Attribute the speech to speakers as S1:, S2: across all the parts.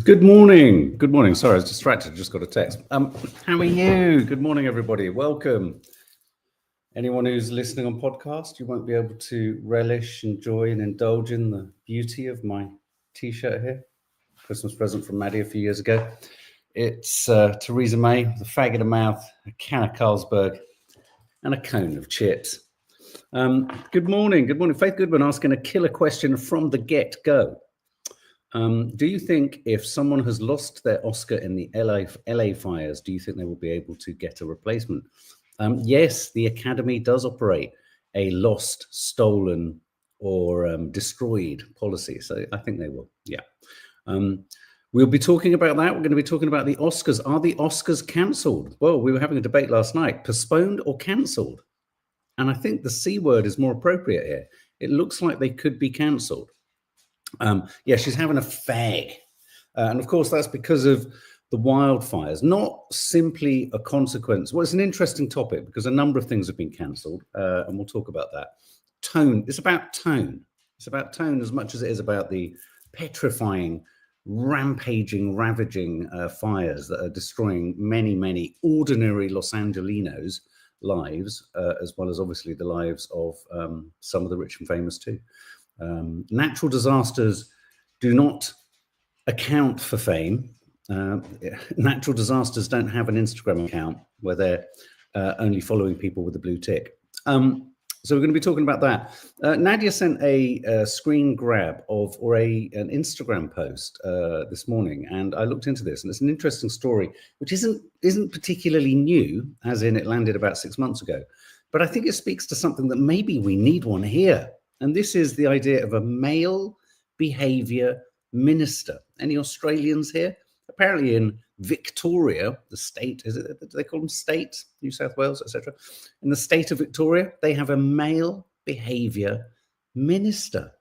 S1: Good morning. Good morning. Sorry, I was distracted. Just got a text. How are you? Good morning, everybody. Welcome. Anyone who's listening on podcast, you won't be able to relish, enjoy, and indulge in the beauty of my T-shirt here. Christmas present from Maddie a few years ago. It's Theresa May with a fag in her mouth, a can of Carlsberg, and a cone of chips. Good morning. Good morning. Faith Goodman asking a killer question from the get-go. Do you think if someone has lost their Oscar in the LA fires, do you think they will be able to get a replacement? Yes, the Academy does operate a lost, stolen, or destroyed policy. So I think they will, yeah. We'll be talking about that. We're going to be talking about the Oscars. Are the Oscars cancelled? Well, we were having a debate last night, postponed or cancelled? And I think the C word is more appropriate here. It looks like they could be cancelled. Yeah, she's having a fag. And of course, that's because of the wildfires, not simply a consequence. Well, it's an interesting topic because a number of things have been cancelled, and we'll talk about that. Tone, it's about tone. It's about tone as much as it is about the petrifying, rampaging, ravaging fires that are destroying many, many ordinary Los Angelinos' lives, as well as obviously the lives of some of the rich and famous too. Natural disasters do not account for fame. Natural disasters don't have an Instagram account where they're only following people with a blue tick. So we're going to be talking about that. Nadia sent a screen grab of an Instagram post this morning, and I looked into this, and it's an interesting story, which isn't particularly new, as in it landed about 6 months ago. But I think it speaks to something that maybe we need one here. And this is the idea of a male behaviour minister. Any Australians here? Apparently in Victoria, the state, do they call them state? New South Wales, etc. In the state of Victoria, they have a male behaviour minister.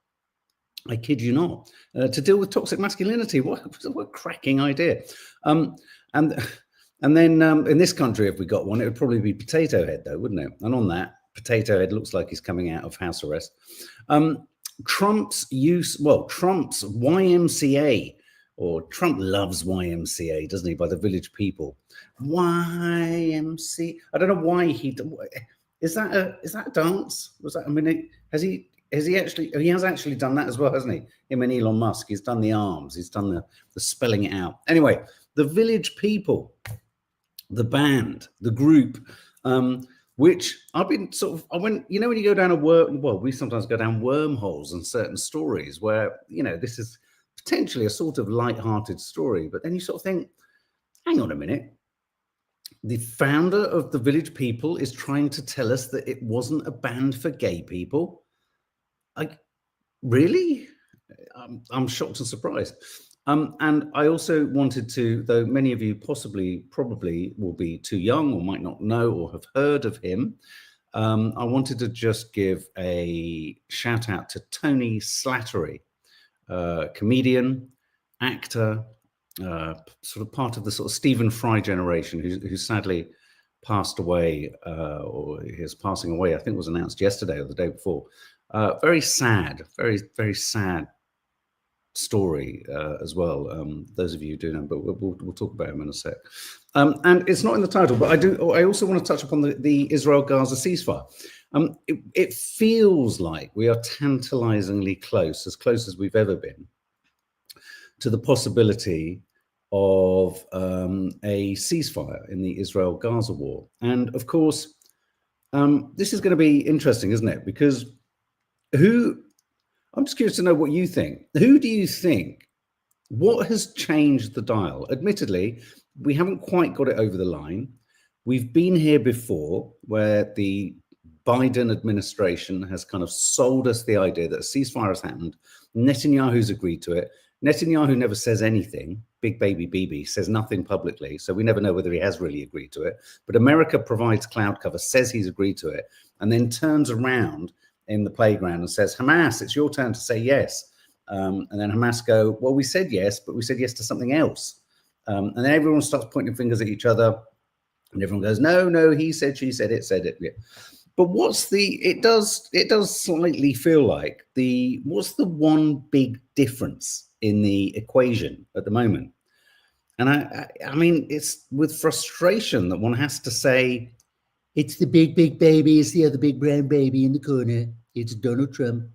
S1: I kid you not. To deal with toxic masculinity. What a cracking idea. And then in this country, if we got one, it would probably be Potato Head, though, wouldn't it? And on that, Potato Head looks like he's coming out of house arrest. Trump's YMCA, or Trump loves YMCA, doesn't he, by the village people. YMCA. I don't know why is that a dance? Was that, I mean, he has actually done that as well, hasn't he? Him and Elon Musk. He's done the arms, he's done the spelling it out. Anyway, the village people, the band, the group, which I've been when you go down we sometimes go down wormholes in certain stories where, this is potentially a sort of light-hearted story, but then you sort of think, hang on a minute. The founder of the Village People is trying to tell us that it wasn't a band for gay people. Really? I'm shocked and surprised. And I also wanted to, though many of you probably will be too young or might not know or have heard of him, I wanted to just give a shout out to Tony Slattery, comedian, actor, sort of part of the sort of Stephen Fry generation who sadly passed away, or his passing away, I think was announced yesterday or the day before. Very sad, very, very sad story as well. Those of you who do know, but we'll talk about him in a sec. And it's not in the title, but I also want to touch upon the Israel-Gaza ceasefire. It feels like we are tantalizingly close as we've ever been, to the possibility of a ceasefire in the Israel-Gaza war. And of course, this is going to be interesting, isn't it? Because I'm just curious to know what you think. Who do you think, what has changed the dial? Admittedly, we haven't quite got it over the line. We've been here before where the Biden administration has kind of sold us the idea that a ceasefire has happened. Netanyahu's agreed to it. Netanyahu never says anything. Big baby Bibi says nothing publicly. So we never know whether he has really agreed to it. But America provides cloud cover, says he's agreed to it, and then turns around in the playground and says, Hamas, it's your turn to say yes. And then Hamas go, well, we said yes, but we said yes to something else. And then everyone starts pointing fingers at each other. And everyone goes, no, he said, she said, it said it. Yeah. But it does slightly feel like what's the one big difference in the equation at the moment? And I mean, it's with frustration that one has to say, it's the big baby, it's the other big brown baby in the corner. It's Donald Trump.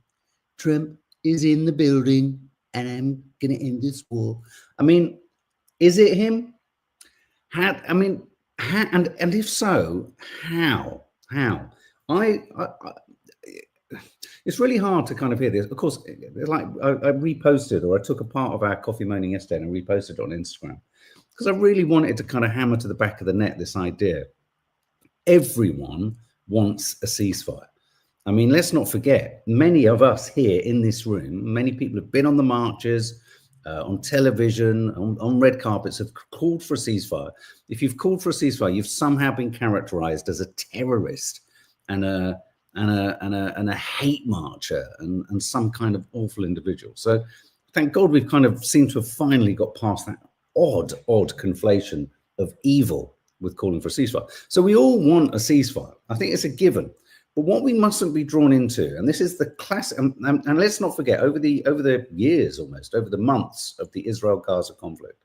S1: Trump is in the building, and I'm going to end this war. I mean, is it him? And if so, how? It's really hard to kind of hear this. Of course, like I reposted, or I took a part of our coffee moaning yesterday and reposted it on Instagram, because I really wanted to kind of hammer to the back of the net this idea. Everyone wants a ceasefire. I mean, let's not forget, many of us here in this room, many people have been on the marches, on television, on red carpets, have called for a ceasefire. If you've called for a ceasefire, you've somehow been characterized as a terrorist and a hate marcher and some kind of awful individual. So thank God we've kind of seemed to have finally got past that odd conflation of evil with calling for a ceasefire. So we all want a ceasefire. I think it's a given. But what we mustn't be drawn into, and this is the classic, and let's not forget, over the years, almost over the months of the Israel-Gaza conflict,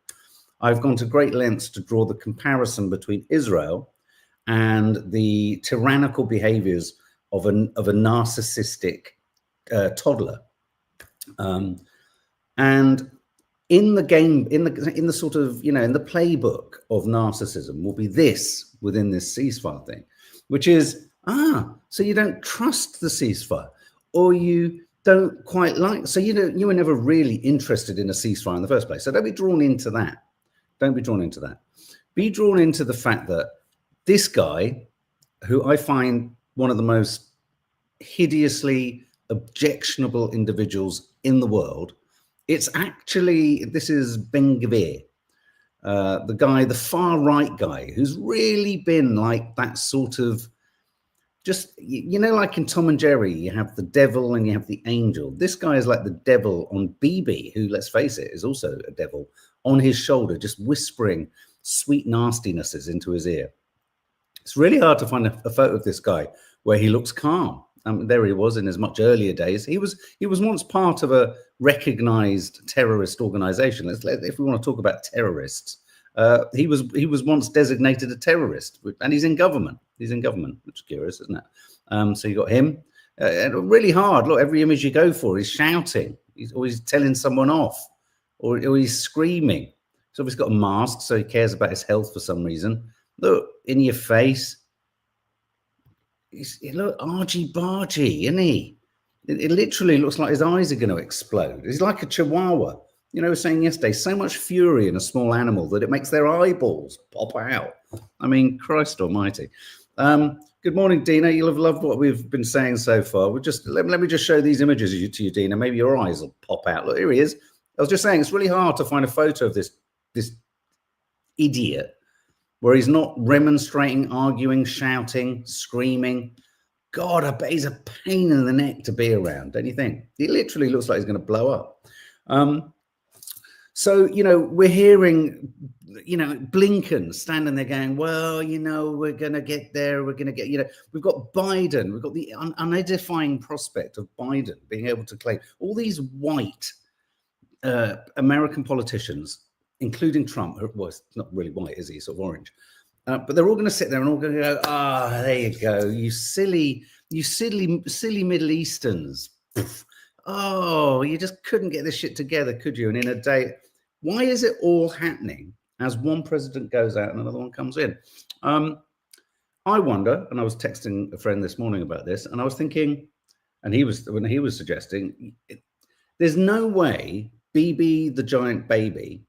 S1: I've gone to great lengths to draw the comparison between Israel and the tyrannical behaviors of a narcissistic toddler. And in the game, in the sort of, in the playbook of narcissism will be this within this ceasefire thing, which is, so you don't trust the ceasefire, or you don't quite like, so you were never really interested in a ceasefire in the first place. So don't be drawn into that. Don't be drawn into that. Be drawn into the fact that this guy, who I find one of the most hideously objectionable individuals in the world, this is Ben Gvir, the far right guy, who's really been like that sort of, just, like in Tom and Jerry, you have the devil and you have the angel. This guy is like the devil on BB, who, let's face it, is also a devil on his shoulder, just whispering sweet nastinesses into his ear. It's really hard to find a photo of this guy where he looks calm. There he was in his much earlier days. He was once part of a recognized terrorist organization. If we want to talk about terrorists, he was once designated a terrorist, and he's in government. He's in government, which is curious, isn't it? So you got him. Really hard. Look, every image you go for, he's shouting. He's always telling someone off, or he's screaming. He's obviously got a mask, so he cares about his health for some reason. Look, in your face. Look, argy-bargy, isn't he? It literally looks like his eyes are going to explode. He's like a chihuahua. I was saying yesterday, so much fury in a small animal that it makes their eyeballs pop out. I mean, Christ almighty. Good morning, Dina. You'll have loved what we've been saying so far. Let me just show these images to you, Dina. Maybe your eyes will pop out. Look, here he is. I was just saying, it's really hard to find a photo of this idiot where he's not remonstrating, arguing, shouting, screaming. God, I bet he's a pain in the neck to be around, don't you think? He literally looks like he's going to blow up. So, we're hearing, Blinken standing there going, well, we're going to get there. We're going to get, we've got Biden. We've got the unedifying prospect of Biden being able to claim all these white American politicians, including Trump. Well, it's not really white, is he? Sort of orange. But they're all going to sit there and all going to go, there you go. You silly Middle Easterns. Oh, you just couldn't get this shit together, could you? And in a day, why is it all happening as one president goes out and another one comes in? I wonder, and I was texting a friend this morning about this, and I was thinking, and when he was suggesting, there's no way BB the giant baby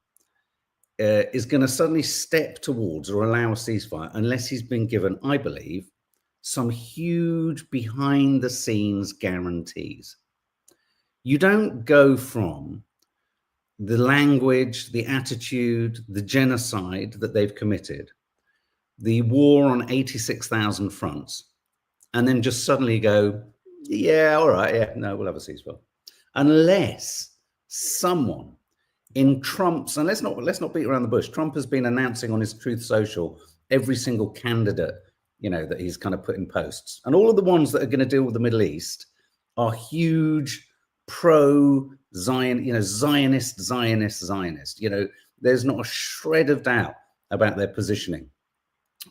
S1: is going to suddenly step towards or allow a ceasefire unless he's been given, I believe, some huge behind the scenes guarantees. You don't go from the language, the attitude, the genocide that they've committed, the war on 86,000 fronts, and then just suddenly go, yeah, all right, yeah, no, we'll have a ceasefire. Unless someone in Trump's, and let's not beat around the bush, Trump has been announcing on his Truth Social every single candidate that he's kind of put in posts. And all of the ones that are going to deal with the Middle East are huge pro-Zion, Zionist. There's not a shred of doubt about their positioning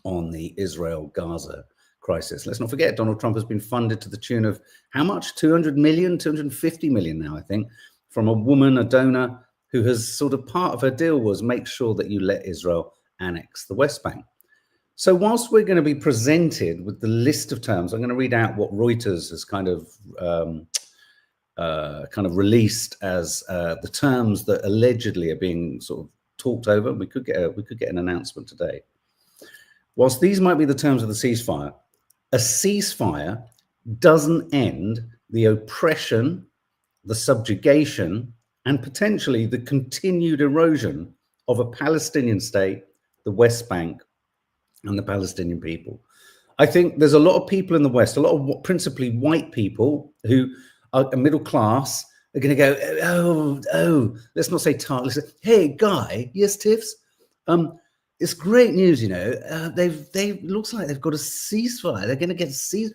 S1: on the Israel-Gaza crisis. Let's not forget, Donald Trump has been funded to the tune of how much? 200 million, 250 million now, I think, from a woman, a donor, who has sort of part of her deal was make sure that you let Israel annex the West Bank. So whilst we're going to be presented with the list of terms, I'm going to read out what Reuters has kind of released as the terms that allegedly are being sort of talked over. We could get an announcement today. Whilst these might be the terms of the ceasefire, a ceasefire doesn't end the oppression, the subjugation, and potentially the continued erosion of a Palestinian state, the West Bank, and the Palestinian people. I think there's a lot of people in the West, a lot of principally white people who are middle class, are going to go, oh, let's not say tar. Let's say, hey, Guy, yes, Tiffs? It's great news, they looks like they've got a ceasefire. They're going to get a ceasefire.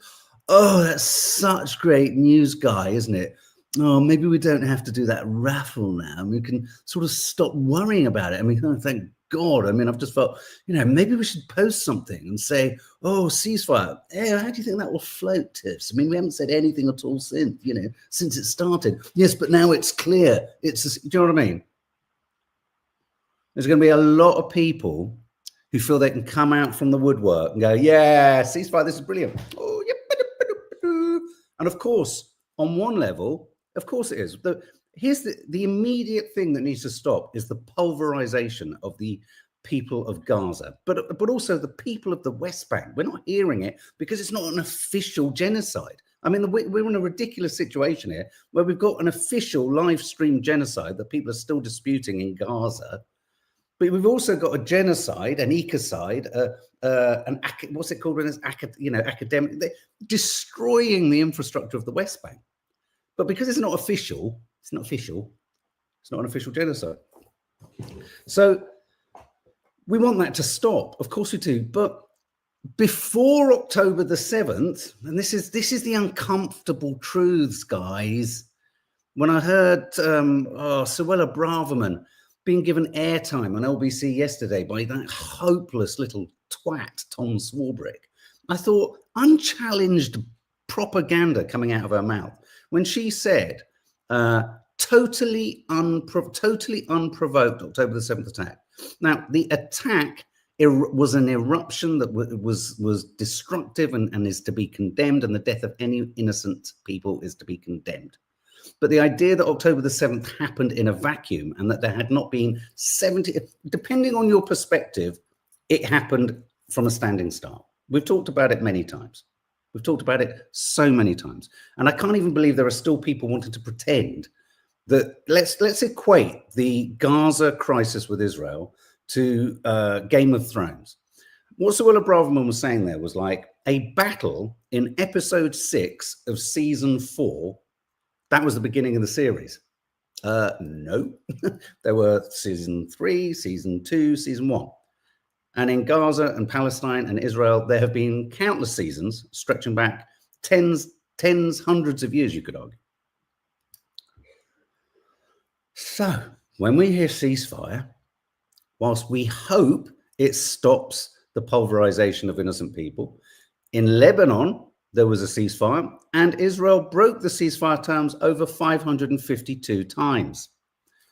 S1: Oh, that's such great news, Guy, isn't it? Oh, maybe we don't have to do that raffle now. We can sort of stop worrying about it. I mean, oh, thank God. I mean, I've just felt, maybe we should post something and say, oh, ceasefire. Hey, how do you think that will float, Tiffs? I mean, we haven't said anything at all since, since it started. Yes, but now it's clear. Do you know what I mean? There's going to be a lot of people who feel they can come out from the woodwork and go, yeah, ceasefire, this is brilliant. Oh, yeah. And of course, on one level, of course it is. Here's the immediate thing that needs to stop is the pulverization of the people of Gaza, but also the people of the West Bank. We're not hearing it because it's not an official genocide. I mean, we're in a ridiculous situation here where we've got an official live stream genocide that people are still disputing in Gaza. But we've also got a genocide, an ecocide, what's it called when it's academic, they're destroying the infrastructure of the West Bank. But because it's not official, it's not an official genocide. So we want that to stop. Of course we do. But before October the 7th, and this is the uncomfortable truths, guys. When I heard Sawalha Braverman being given airtime on LBC yesterday by that hopeless little twat, Tom Swarbrick, I thought, unchallenged propaganda coming out of her mouth when she said, totally unprovoked October the 7th attack. Now, the attack was an eruption that was destructive and is to be condemned, and the death of any innocent people is to be condemned. But the idea that October the 7th happened in a vacuum and that there had not been 70, depending on your perspective, it happened from a standing start. We've talked about it many times. We've talked about it so many times. And I can't even believe there are still people wanting to pretend that let's equate the Gaza crisis with Israel to Game of Thrones. What Sawalha Braverman was saying there was like a battle in episode 6 of season 4. That was the beginning of the series. No, there were season 3, season 2, season 1. And in Gaza and Palestine and Israel, there have been countless seasons stretching back tens, hundreds of years, you could argue. So when we hear ceasefire, whilst we hope it stops the pulverization of innocent people, in Lebanon, there was a ceasefire, and Israel broke the ceasefire terms over 552 times.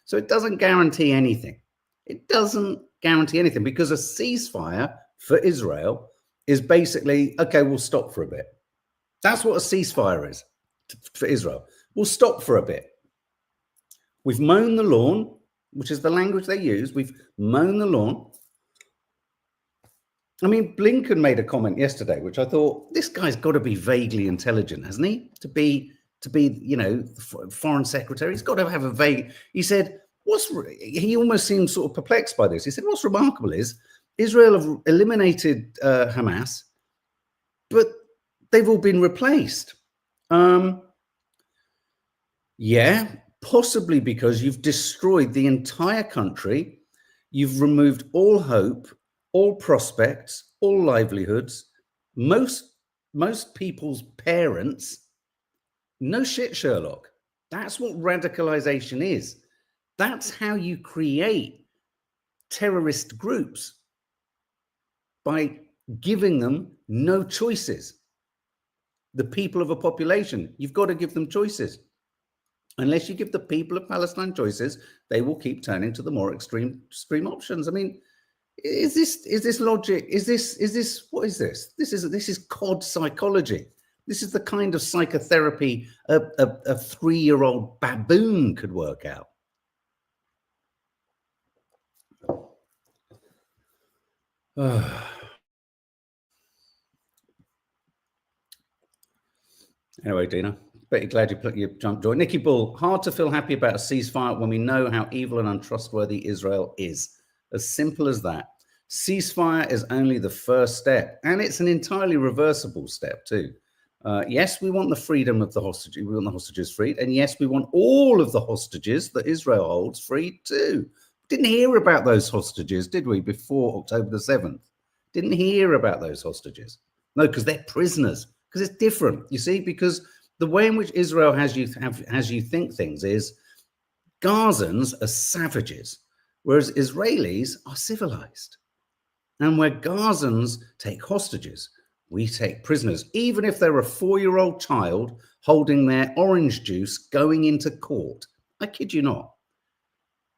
S1: So it doesn't guarantee anything. It doesn't guarantee anything because a ceasefire for Israel is basically, okay, we'll stop for a bit. That's what a ceasefire is for Israel. We'll stop for a bit. We've mown the lawn, which is the language they use. We've mown the lawn. I mean, Blinken made a comment yesterday, which I thought, this guy's got to be vaguely intelligent, hasn't he? To be, foreign secretary, he's got to have a vague. He said, he almost seemed sort of perplexed by this. He said, what's remarkable is Israel have eliminated Hamas, but they've all been replaced. Yeah, possibly because you've destroyed the entire country. You've removed all hope, all prospects, all livelihoods. Most people's parents, no shit, Sherlock. That's what radicalization is. That's how you create terrorist groups, by giving them no choices. The people of a population, you've got to give them choices. Unless you give the people of Palestine choices, they will keep turning to the more extreme options. I mean, is this logic? Is this what is this? This is COD psychology. This is the kind of psychotherapy a 3-year-old baboon could work out. Anyway, Dina, pretty glad you jumped join. Nikki Bull, hard to feel happy about a ceasefire when we know how evil and untrustworthy Israel is. As simple as that. Ceasefire is only the first step, and it's an entirely reversible step too. Yes, we want the freedom of the hostages. We want the hostages freed, and yes, we want all of the hostages that Israel holds freed too. Didn't hear about those hostages, did we, before October the 7th? Didn't hear about those hostages. No, because they're prisoners. Because it's different, you see, because the way in which Israel has you think things is Gazans are savages, whereas Israelis are civilized. And where Gazans take hostages, we take prisoners, even if they're a 4-year-old child holding their orange juice going into court. I kid you not.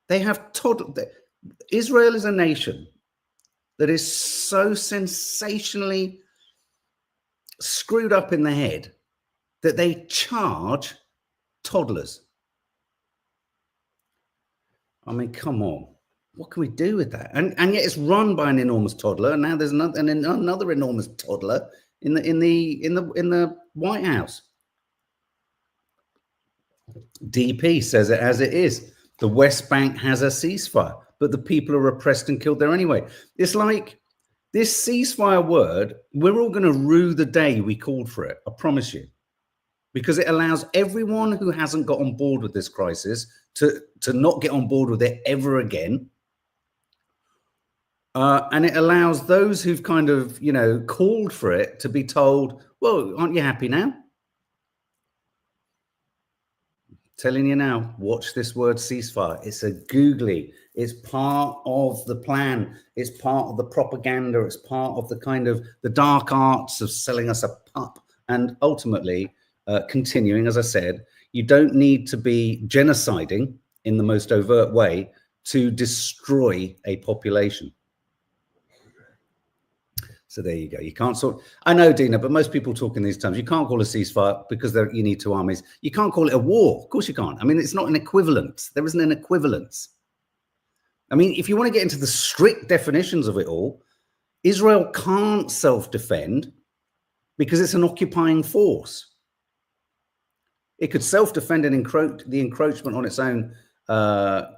S1: They have Israel is a nation that is so sensationally screwed up in the head that they charge toddlers. I mean, come on. What can we do with that? And yet it's run by an enormous toddler. And now there's another enormous toddler in the White House. DP says it as it is. The West Bank has a ceasefire, but the people are oppressed and killed there anyway. It's like this ceasefire word, we're all going to rue the day we called for it. I promise you. Because it allows everyone who hasn't got on board with this crisis to not get on board with it ever again. And it allows those who've kind of, called for it to be told, well, aren't you happy now? Telling you now, watch this word ceasefire. It's a googly. It's part of the plan. It's part of the propaganda. It's part of the kind of the dark arts of selling us a pup. And ultimately, continuing, as I said, you don't need to be genociding in the most overt way to destroy a population. So there you go. You can't I know, Dina, but most people talk in these terms. You can't call a ceasefire because you need two armies. You can't call it a war. Of course you can't. I mean, it's not an equivalent. There isn't an equivalence. I mean, if you want to get into the strict definitions of it all, Israel can't self-defend because it's an occupying force. It could self-defend and the encroachment on its own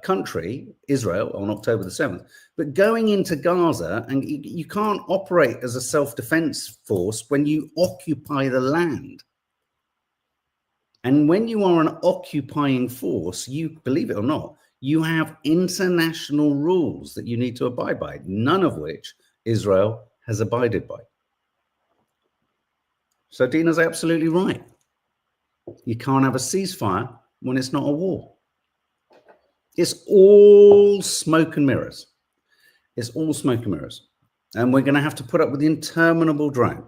S1: country, Israel, on October the 7th. But going into Gaza, and you can't operate as a self-defense force when you occupy the land. And when you are an occupying force, you, believe it or not, you have international rules that you need to abide by, none of which Israel has abided by. So Dina's absolutely right. You can't have a ceasefire when it's not a war. It's all smoke and mirrors. It's all smoke and mirrors. And we're going to have to put up with the interminable drone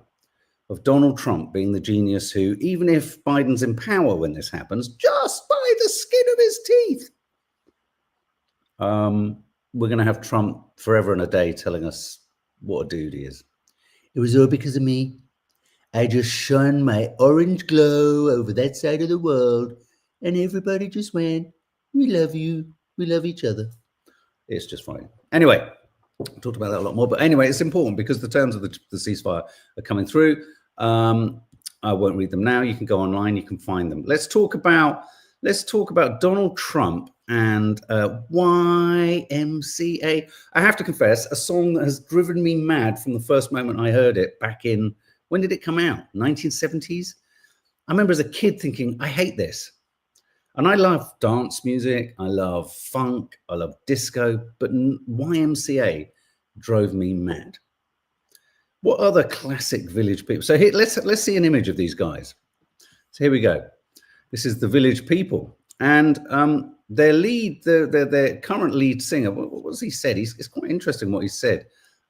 S1: of Donald Trump being the genius who, even if Biden's in power when this happens, just by the skin of his teeth, we're going to have Trump forever and a day telling us what a dude he is. It was all because of me. I just shone my orange glow over that side of the world, and everybody just went, we love you. We love each other. It's just fine. Anyway, I talked about that a lot more. But anyway, it's important because the terms of the ceasefire are coming through. I won't read them now. You can go online. You can find them. Let's talk about Donald Trump and YMCA. I have to confess, a song that has driven me mad from the first moment I heard it back in, when did it come out? 1970s? I remember as a kid thinking, I hate this. And I love dance music, I love funk, I love disco, but YMCA drove me mad. What other classic village people? So here, let's see an image of these guys. So here we go. This is the Village People, and their lead, their current lead singer. What was he said? It's quite interesting what he said.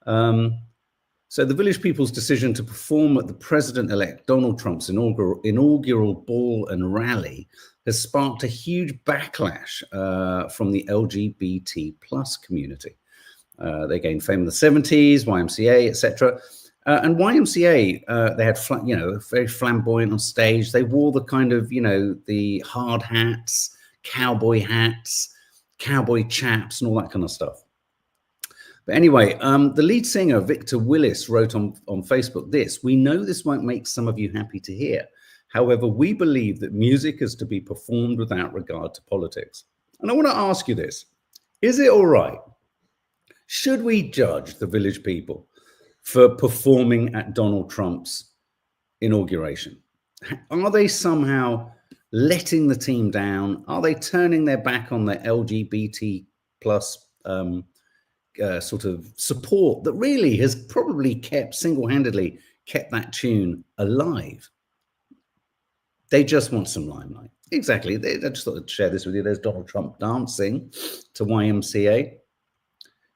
S1: So the Village People's decision to perform at the President-elect Donald Trump's inaugural ball and rally has sparked a huge backlash from the LGBT plus community. They gained fame in the 70s, YMCA, etc. And YMCA, they had, very flamboyant on stage. They wore the kind of, the hard hats, cowboy chaps, and all that kind of stuff. But anyway, the lead singer, Victor Willis, wrote on Facebook this: "We know this won't make some of you happy to hear. However, we believe that music is to be performed without regard to politics." And I want to ask you this: is it all right? Should we judge the Village People for performing at Donald Trump's inauguration? Are they somehow letting the team down? Are they turning their back on the LGBT plus sort of support that really has probably single-handedly kept that tune alive? They just want some limelight. Exactly. I just thought I'd share this with you. There's Donald Trump dancing to YMCA.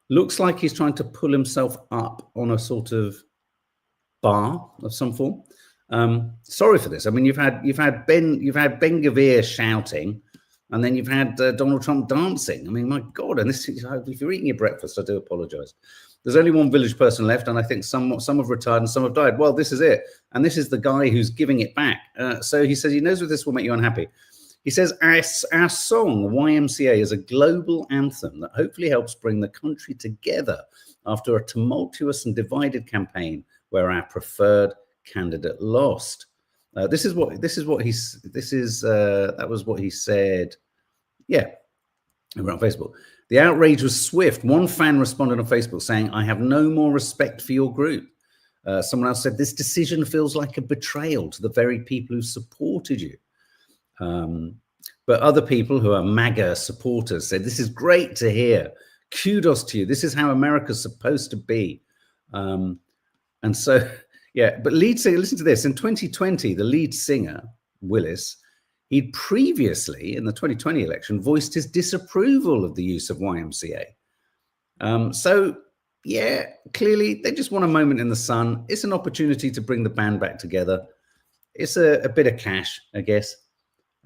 S1: Looks like he's trying to pull himself up on a sort of bar of some form. Sorry for this. I mean, you've had Ben Gvir shouting, and then you've had Donald Trump dancing. I mean, my God! And this, if you're eating your breakfast, I do apologise. There's only one Village person left, and I think some have retired and some have died. Well, this is it, and this is the guy who's giving it back. So he says he knows that this will make you unhappy. He says, our song, YMCA, is a global anthem that hopefully helps bring the country together after a tumultuous and divided campaign where our preferred candidate lost. That was what he said. Yeah, over on Facebook. The outrage was swift. One fan responded on Facebook saying, "I have no more respect for your group." Someone else said, "This decision feels like a betrayal to the very people who supported you." But other people who are MAGA supporters said, "This is great to hear. Kudos to you. This is how America's supposed to be." And so, yeah, but lead singer, listen to this. In 2020, the lead singer, Willis, he'd previously, in the 2020 election, voiced his disapproval of the use of YMCA. So, yeah, clearly they just want a moment in the sun. It's an opportunity to bring the band back together. It's a bit of cash, I guess.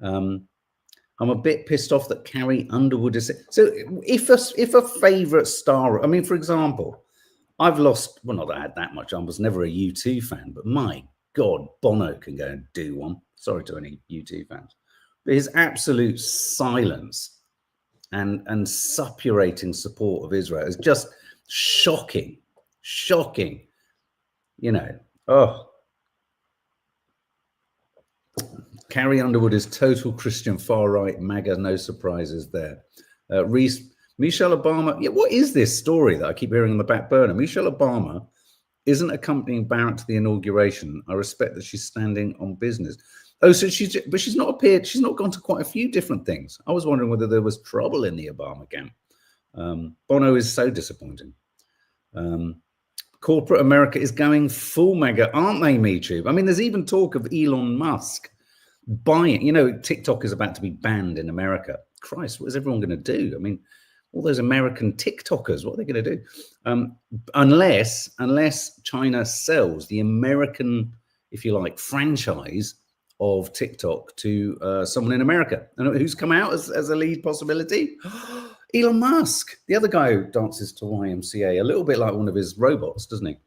S1: I'm a bit pissed off that Carrie Underwood is... So if a favourite star... I mean, for example, I've lost... Well, not that I had that much. I was never a U2 fan, but my God, Bono can go and do one. Sorry to any U2 fans. But his absolute silence and suppurating support of Israel is just shocking. Shocking. Carrie Underwood is total Christian far-right MAGA, no surprises there. Michelle Obama, yeah, what is this story that I keep hearing on the back burner? Michelle Obama isn't accompanying Barrett to the inauguration. I respect that she's standing on business. Oh, so she's not appeared. She's not gone to quite a few different things. I was wondering whether there was trouble in the Obama camp. Bono is so disappointing. Corporate America is going full MAGA, aren't they, MeTube? I mean, there's even talk of Elon Musk buying, TikTok is about to be banned in America. Christ, what is everyone going to do? I mean, all those American TikTokers, what are they going to do? Unless China sells the American, if you like, franchise of TikTok to someone in America. And who's come out as a lead possibility? Elon Musk, the other guy who dances to YMCA, a little bit like one of his robots, doesn't he?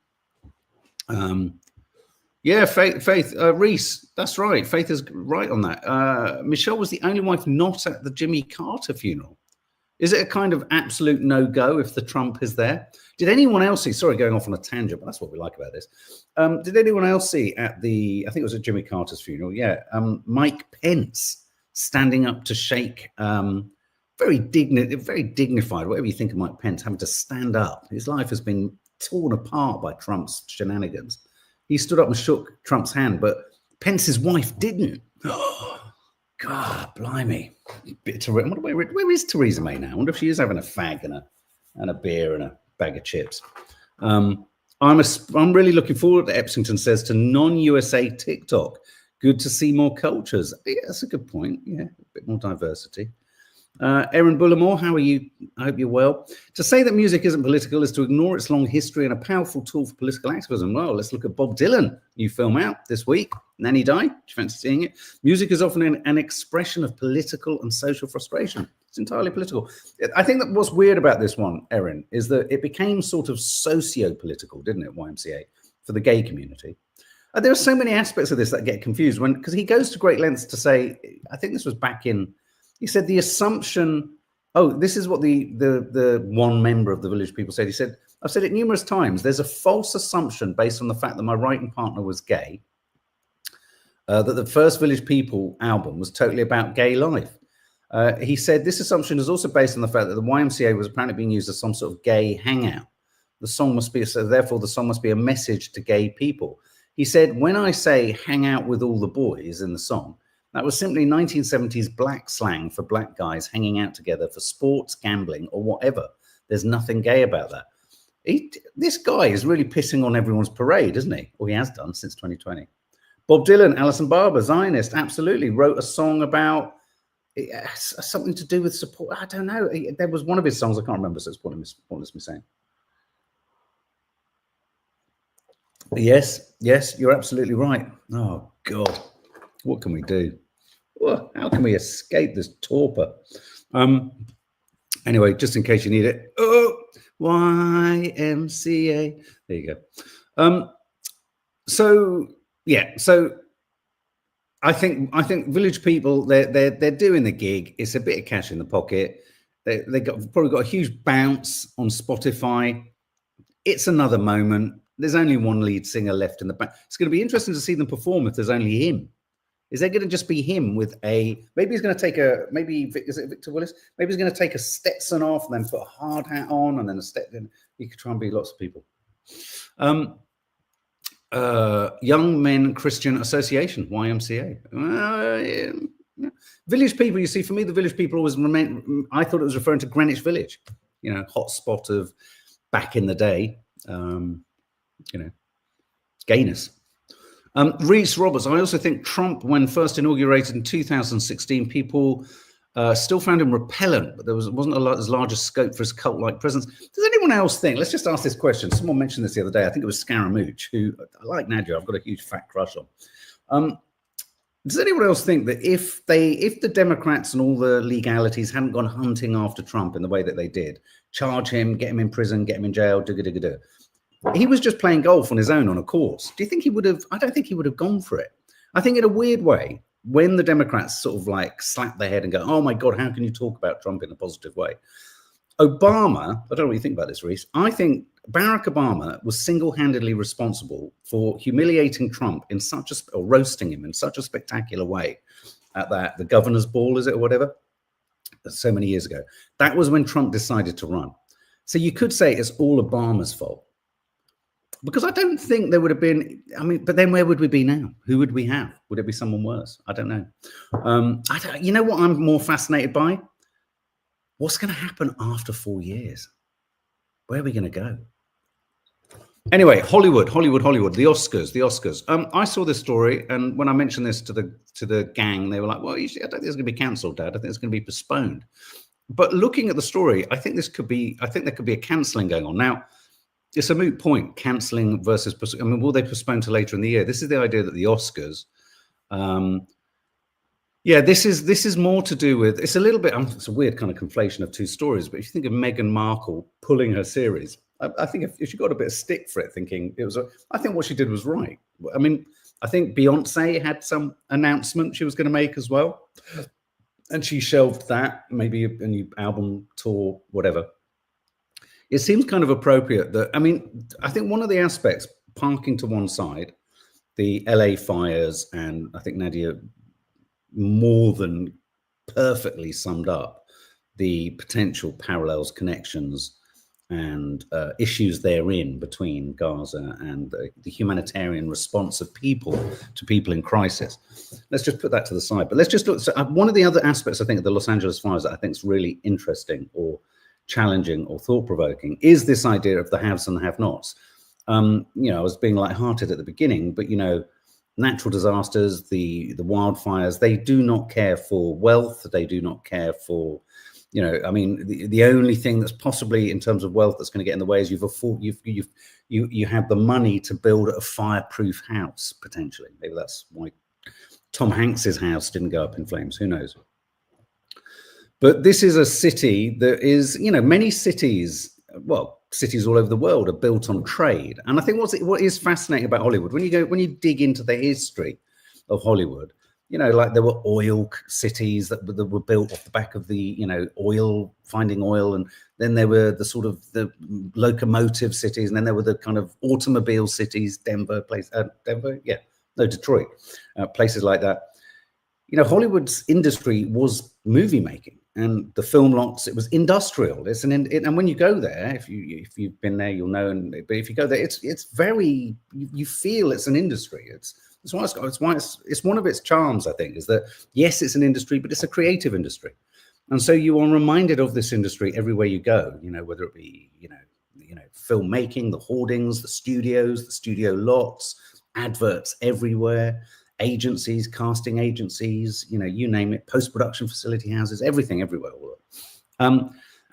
S1: Yeah, Faith Reese, that's right. Faith is right on that. Michelle was the only wife not at the Jimmy Carter funeral. Is it a kind of absolute no-go if the Trump is there? Did anyone else see, sorry, going off on a tangent, but that's what we like about this. Did anyone else see at I think it was at Jimmy Carter's funeral, yeah, Mike Pence standing up to shake, very dignified, whatever you think of Mike Pence, having to stand up. His life has been torn apart by Trump's shenanigans. He stood up and shook Trump's hand, but Pence's wife didn't. God, blimey. Where is Theresa May now? I wonder if she is having a fag and a beer and a bag of chips. I'm really looking forward, Epsington says, to non-USA TikTok. Good to see more cultures. Yeah, that's a good point. Yeah, a bit more diversity. Erin Bullimore, how are you? I hope you're well. To say that music isn't political is to ignore its long history and a powerful tool for political activism. Well, let's look at Bob Dylan. New film out this week. Nanny Di. Do you fancy seeing it? Music is often an expression of political and social frustration. It's entirely political. I think that what's weird about this one, Erin, is that it became sort of socio-political, didn't it, YMCA, for the gay community. There are so many aspects of this that get confused because he goes to great lengths to say, I think this was back in, he said the assumption, this is what the one member of the Village People said. He said, I've said it numerous times, there's a false assumption based on the fact that my writing partner was gay, that the first Village People album was totally about gay life. He said this assumption is also based on the fact that the YMCA was apparently being used as some sort of gay hangout. The song must be, so therefore the song must be a message to gay people. He said, when I say hang out with all the boys in the song, that was simply 1970s black slang for black guys hanging out together for sports, gambling, or whatever. There's nothing gay about that. This guy is really pissing on everyone's parade, isn't he? Or he has done since 2020. Bob Dylan, Alison Barber, Zionist, absolutely, wrote a song about something to do with support. I don't know. There was one of his songs, I can't remember, so it's pointless me saying. Yes, you're absolutely right. Oh, God. What can we do? Well, how can we escape this torpor? Anyway, just in case you need it. Oh, YMCA. There you go. So I think Village People, they're doing the gig. It's a bit of cash in the pocket. They probably got a huge bounce on Spotify. It's another moment. There's only one lead singer left in the band. It's going to be interesting to see them perform if there's only him. Is there going to just be him with maybe he's going to take is it Victor Willis? Maybe he's going to take a Stetson off and then put a hard hat on and then a Stetson. He could try and be lots of people. Young Men Christian Association, YMCA. Yeah. Village People, you see, for me, the Village People always remain, I thought it was referring to Greenwich Village, hot spot of back in the day, gayness. Reese Roberts, I also think Trump, when first inaugurated in 2016, people still found him repellent, but there wasn't as large a scope for his cult-like presence. Does anyone else think, let's just ask this question. Someone mentioned this the other day. I think it was Scaramouche, who I like Nadia. I've got a huge fat crush on. Does anyone else think that if the Democrats and all the legalities hadn't gone hunting after Trump in the way that they did, charge him, get him in prison, get him in jail, digga-digga-digga, he was just playing golf on his own on a course, do you think he would have? I don't think he would have gone for it. I think in a weird way, when the Democrats sort of like slap their head and go, oh my God, how can you talk about Trump in a positive way? Obama, I don't know what you think about this, Reese. I think Barack Obama was single-handedly responsible for humiliating Trump or roasting him in such a spectacular way at the governor's ball, is it, or whatever, so many years ago. That was when Trump decided to run. So you could say it's all Obama's fault. Because I don't think there would have been, but then where would we be now? Who would we have? Would it be someone worse? I don't know. You know what I'm more fascinated by? What's going to happen after 4 years? Where are we going to go? Anyway, Hollywood, the Oscars. I saw this story, and when I mentioned this to the gang, they were like, well, I don't think it's going to be cancelled, Dad. I think it's going to be postponed. But looking at the story, I think there could be a cancelling going on. Now, it's a moot point, cancelling versus, will they postpone to later in the year? This is the idea that the Oscars, this is more to do with, it's a little bit, it's a weird kind of conflation of two stories, but if you think of Meghan Markle pulling her series, I think if she got a bit of stick for it, thinking I think what she did was right. I think Beyonce had some announcement she was going to make as well, and she shelved that, maybe a new album tour, whatever. It seems kind of appropriate that, I think one of the aspects, parking to one side, the LA fires, and I think Nadia more than perfectly summed up the potential parallels, connections, and issues therein between Gaza and the humanitarian response of people to people in crisis. Let's just put that to the side. But let's just look. So one of the other aspects, I think, of the Los Angeles fires that I think is really interesting or challenging or thought-provoking is this idea of the haves and the have-nots. I was being lighthearted at the beginning, but natural disasters, the wildfires, they do not care for wealth. They do not care for, the only thing that's possibly in terms of wealth that's going to get in the way is you have the money to build a fireproof house, potentially. Maybe that's why Tom Hanks's house didn't go up in flames. Who knows? But this is a city that is, many cities, cities all over the world are built on trade. And I think what is fascinating about Hollywood, when you dig into the history of Hollywood, like there were oil cities that were built off the back of the, finding oil. And then there were the sort of the locomotive cities. And then there were the kind of automobile cities, Detroit, places like that. Hollywood's industry was movie making, and the film lots, it was industrial. And when you go there, if you've been there, you'll know. But if you go there, it's very, you feel it's an industry. It's one of its charms, I think, is that yes, it's an industry, but it's a creative industry, and so you are reminded of this industry everywhere you go. Whether it be filmmaking, the hoardings, the studios, the studio lots, adverts everywhere. Agencies, casting agencies, you name it, post-production facility houses, everything, everywhere. And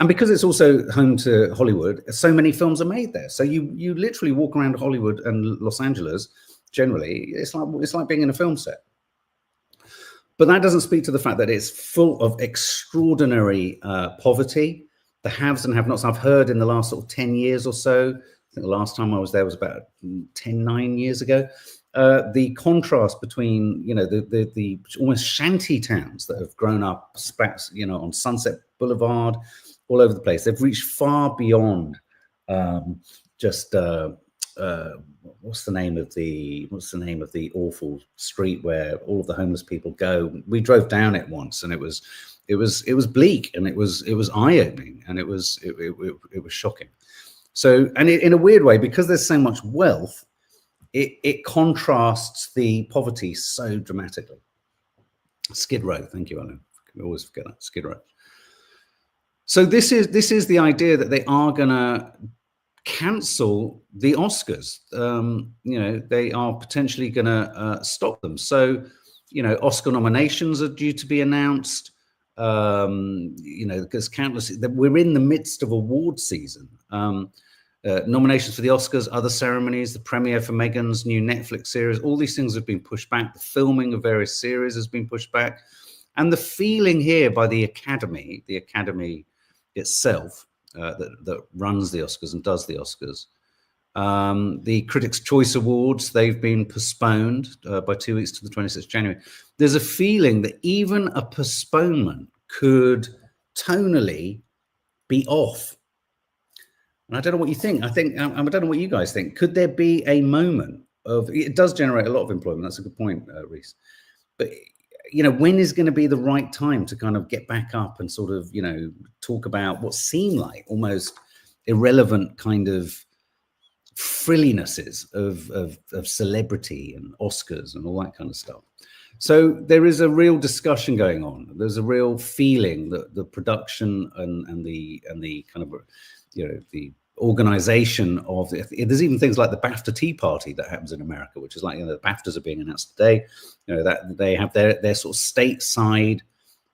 S1: because it's also home to Hollywood, so many films are made there. So you literally walk around Hollywood and Los Angeles. Generally, it's like being in a film set. But that doesn't speak to the fact that it's full of extraordinary poverty, the haves and have-nots. I've heard in the last sort of 10 years or so. I think the last time I was there was about 9 years ago. The contrast between, the almost shanty towns that have grown up, on Sunset Boulevard, all over the place. They've reached far beyond what's the name of the awful street where all of the homeless people go. We drove down it once, and it was bleak, and it was eye-opening, and it was shocking. So, and in a weird way, because there's so much wealth, it contrasts the poverty so dramatically. Skid Row, thank you, Alan. I always forget that, Skid Row. So this is the idea that they are going to cancel the Oscars. They are potentially going to stop them. So, Oscar nominations are due to be announced. Because we're in the midst of award season. Nominations for the Oscars, other ceremonies, the premiere for Meghan's new Netflix series, all these things have been pushed back. The filming of various series has been pushed back. And the feeling here by the Academy itself, that runs the Oscars and does the Oscars, the Critics' Choice Awards, they've been postponed by 2 weeks to the 26th of January. There's a feeling that even a postponement could tonally be off. And I don't know what you think. I don't know what you guys think. Could there be a moment of, it does generate a lot of employment. That's a good point, Reese. But, when is going to be the right time to kind of get back up and sort of, talk about what seem like almost irrelevant kind of frillinesses of celebrity and Oscars and all that kind of stuff. So there is a real discussion going on. There's a real feeling that the production and the kind of, the organization of there's even things like the BAFTA Tea Party that happens in America, which is like, the BAFTAs are being announced today, that they have their sort of stateside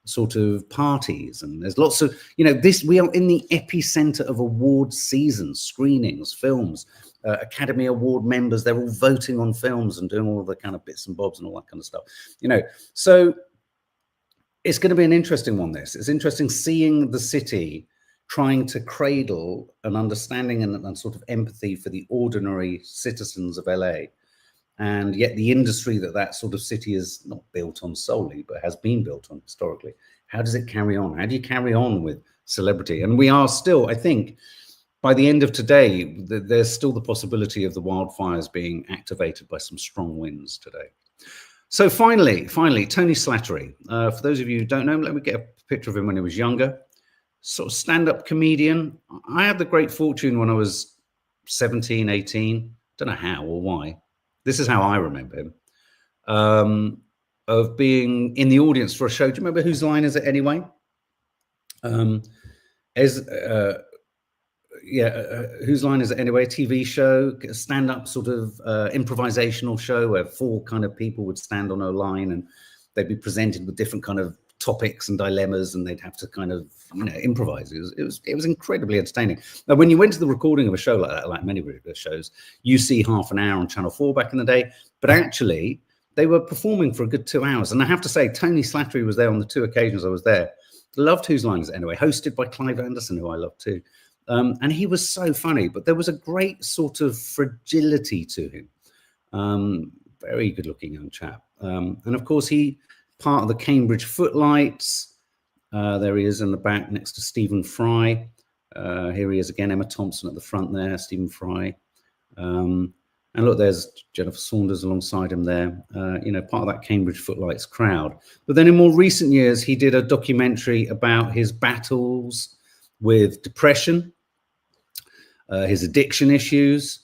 S1: sort of parties, and there's lots of, we are in the epicenter of award season, screenings, films, Academy Award members, they're all voting on films and doing all the kind of bits and bobs and all that kind of stuff, so it's going to be an interesting one. It's interesting seeing the city trying to cradle an understanding and sort of empathy for the ordinary citizens of LA. And yet the industry that sort of city is not built on solely, but has been built on historically. How does it carry on? How do you carry on with celebrity? And we are still, I think, by the end of today, there's still the possibility of the wildfires being activated by some strong winds today. So finally, Tony Slattery. For those of you who don't know him, let me get a picture of him when he was younger. Sort of stand-up comedian. I had the great fortune when I was 17, 18, don't know how or why. This is how I remember him, of being in the audience for a show. Do you remember Whose Line Is It Anyway? Whose Line Is It Anyway? TV show, stand-up sort of improvisational show where 4 kind of people would stand on a line and they'd be presented with different kind of topics and dilemmas, and they'd have to kind of improvise. It was incredibly entertaining. Now, when you went to the recording of a show like that, like many shows, you see half an hour on Channel 4 back in the day, but actually they were performing for a good 2 hours. And I have to say, Tony Slattery was there on the 2 occasions I was there. Loved Whose Line Is It Anyway, hosted by Clive Anderson, who I love too. And he was so funny, but there was a great sort of fragility to him. Very good looking young chap. And of course, he part of the Cambridge Footlights. There he is in the back next to Stephen Fry. Here he is again, Emma Thompson at the front there, Stephen Fry. And look, there's Jennifer Saunders alongside him there, part of that Cambridge Footlights crowd. But then in more recent years, he did a documentary about his battles with depression, his addiction issues.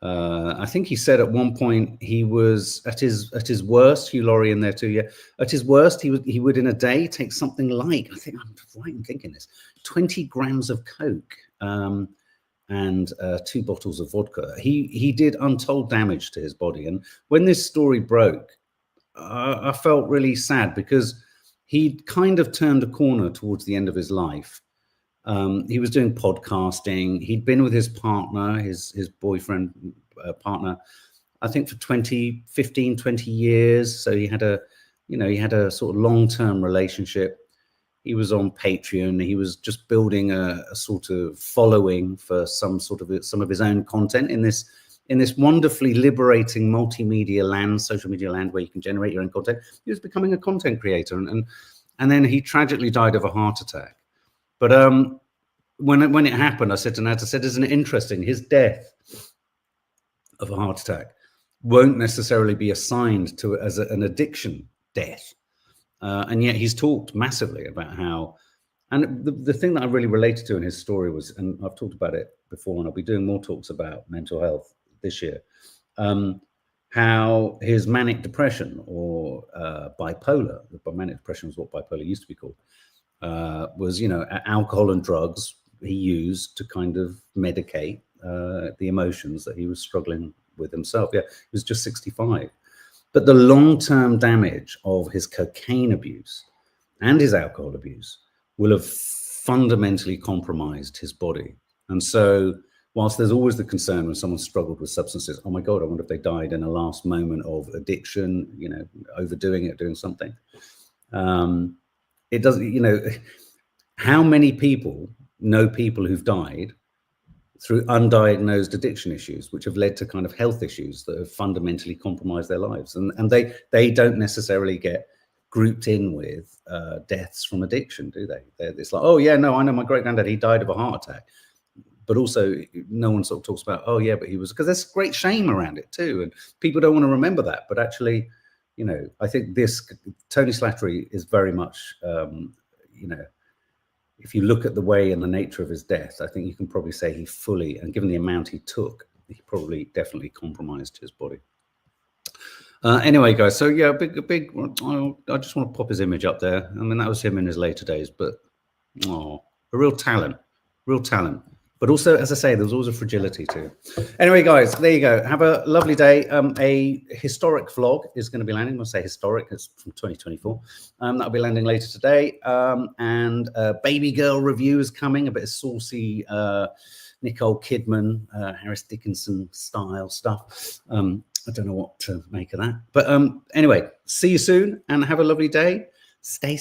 S1: I think he said at one point he was at his worst. Hugh Laurie in there too, yeah. At his worst, he would in a day take something like, I think I'm right in thinking this, 20 grams of coke and 2 bottles of vodka. He did untold damage to his body. And when this story broke, I felt really sad because he'd kind of turned a corner towards the end of his life. He was doing podcasting. He'd been with his partner, his boyfriend partner, I think for 20 years. So he had a sort of long-term relationship. He was on Patreon. He was just building a sort of following for some of his own content in this wonderfully liberating multimedia land, social media land, where you can generate your own content. He was becoming a content creator, and then he tragically died of a heart attack. But when it happened, I said to Nat, isn't it interesting? His death of a heart attack won't necessarily be assigned to as an addiction death. And yet he's talked massively about how, and the thing that I really related to in his story was, and I've talked about it before, and I'll be doing more talks about mental health this year, how his manic depression or bipolar, manic depression was what bipolar used to be called, was, alcohol and drugs he used to kind of medicate the emotions that he was struggling with himself. Yeah, he was just 65. But the long-term damage of his cocaine abuse and his alcohol abuse will have fundamentally compromised his body. And so whilst there's always the concern when someone struggled with substances, oh my God, I wonder if they died in a last moment of addiction, overdoing it, doing something. It doesn't, how many people know people who've died through undiagnosed addiction issues, which have led to kind of health issues that have fundamentally compromised their lives. And they don't necessarily get grouped in with deaths from addiction, do they? It's like, oh yeah, no, I know my great granddad, he died of a heart attack. But also no one sort of talks about, oh yeah, but he was, because there's great shame around it too. And people don't want to remember that. But actually, I think Tony Slattery is very much, if you look at the way and the nature of his death, I think you can probably say he fully, and given the amount he took, he probably definitely compromised his body. Anyway, guys, so yeah, I just want to pop his image up there. I mean, that was him in his later days, but a real talent. But also, as I say, there was always a fragility too. Anyway, guys, there you go. Have a lovely day. A historic vlog is going to be landing. I'll say historic. It's from 2024. That'll be landing later today. And a Baby Girl review is coming. A bit of saucy Nicole Kidman, Harris Dickinson style stuff. I don't know what to make of that. But anyway, see you soon and have a lovely day. Stay safe.